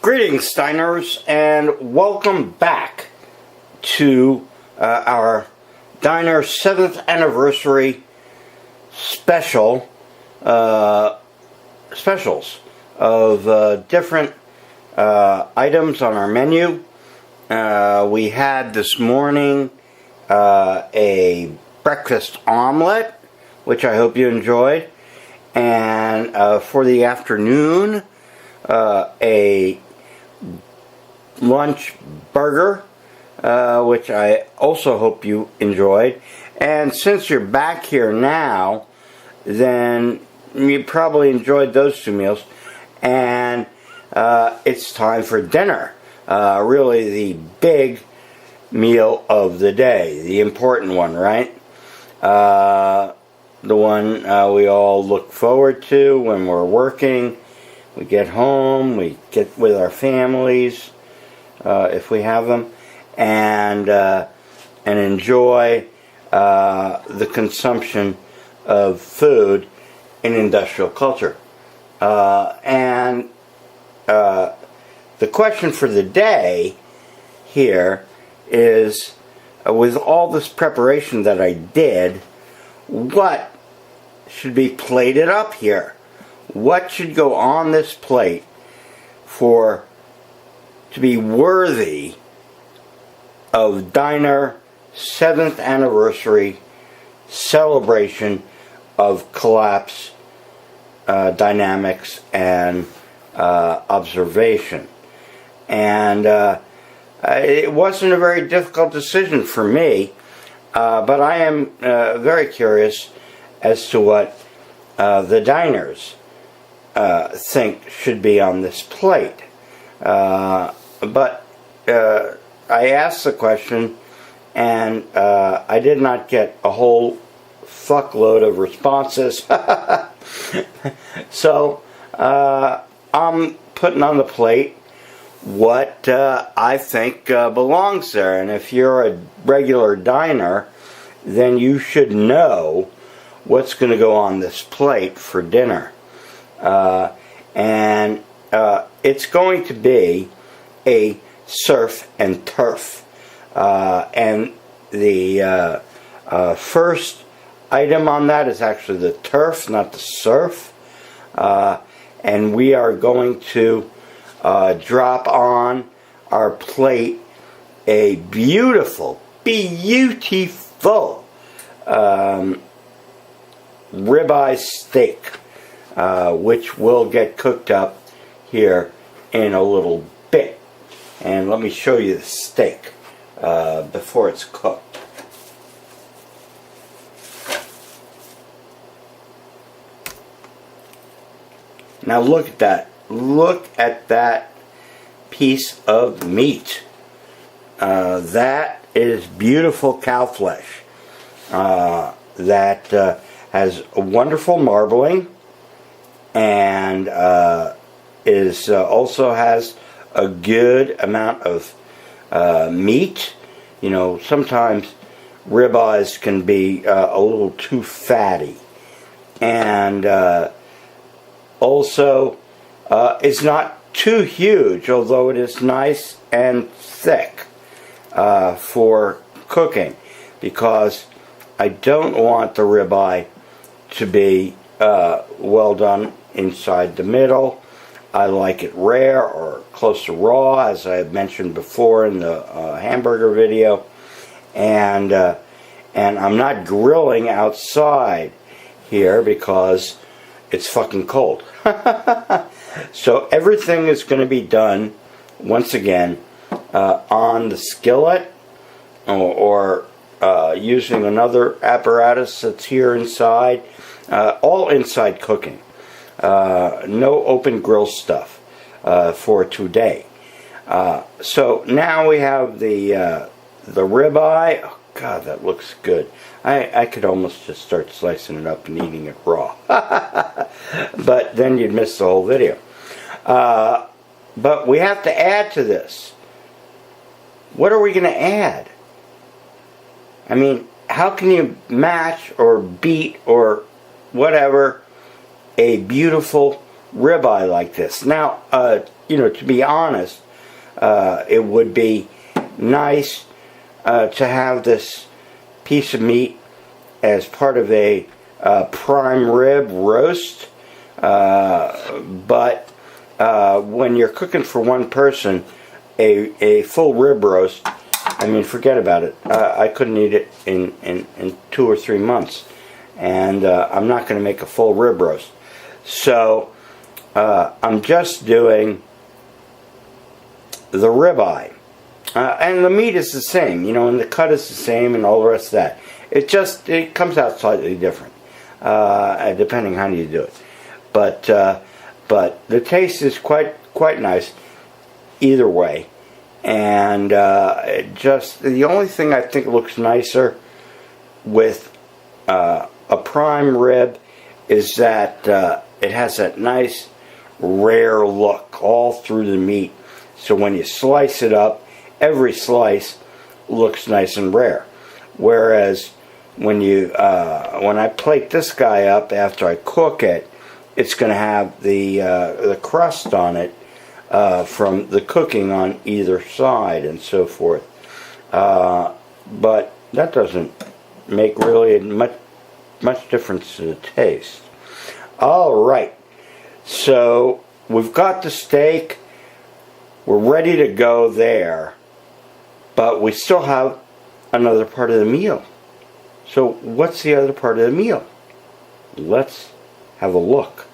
Greetings, Diners, and welcome back to our Diner 7th Anniversary specials of different items on our menu. We had this morning a breakfast omelet, which I hope you enjoyed, and for the afternoon, a lunch burger, which I also hope you enjoyed. And since you're back here now, then you probably enjoyed those two meals. And it's time for dinner. Really the big meal of the day. The important one, right? The one we all look forward to when we're working. We get home, we get with our families, if we have them, and enjoy the consumption of food in industrial culture. And the question for the day here is, with all this preparation that I did, what should be plated up here? What should go on this plate to be worthy of Diner 7th Anniversary celebration of collapse, dynamics, and observation? And it wasn't a very difficult decision for me, but I am very curious as to what the diners think should be on this plate. But I asked the question, and I did not get a whole fuckload of responses. So I'm putting on the plate what I think belongs there. And if you're a regular diner, then you should know what's going to go on this plate for dinner. And it's going to be a surf and turf. And the first item on that is actually the turf, not the surf. And we are going to drop on our plate a beautiful ribeye steak, which will get cooked up here in a little bit. And let me show you the steak before it's cooked. Now look at that. Look at that piece of meat. That is beautiful cow flesh. That has a wonderful marbling, and also has a good amount of meat. You know, sometimes ribeyes can be a little too fatty, and also it's not too huge, although it is nice and thick for cooking, because I don't want the ribeye to be well done inside the middle. I like it rare or close to raw, as I have mentioned before in the hamburger video. And I'm not grilling outside here because it's fucking cold. So everything is going to be done, once again, on the skillet or using another apparatus that's here inside. All inside cooking. No open grill stuff for today. So now we have the ribeye. Oh God, that looks good. I could almost just start slicing it up and eating it raw. But then you'd miss the whole video. But we have to add to this. What are we going to add? I mean, how can you match or beat or whatever a beautiful ribeye like this? Now, to be honest, it would be nice to have this piece of meat as part of a prime rib roast. But when you're cooking for one person, a full rib roast, I mean, forget about it. I couldn't eat it in 2 or 3 months. And I'm not going to make a full rib roast. So I'm just doing the ribeye. And the meat is the same, and the cut is the same and all the rest of that. It comes out slightly different, depending how you do it. But the taste is quite nice either way. And just the only thing I think looks nicer with a prime rib is that it has that nice rare look all through the meat. So when you slice it up, every slice looks nice and rare. Whereas when I plate this guy up after I cook it, it's going to have the crust on it from the cooking on either side and so forth. But that doesn't make really much difference to the taste. All right, so we've got the steak. We're ready to go there, but we still have another part of the meal. So what's the other part of the meal? Let's have a look.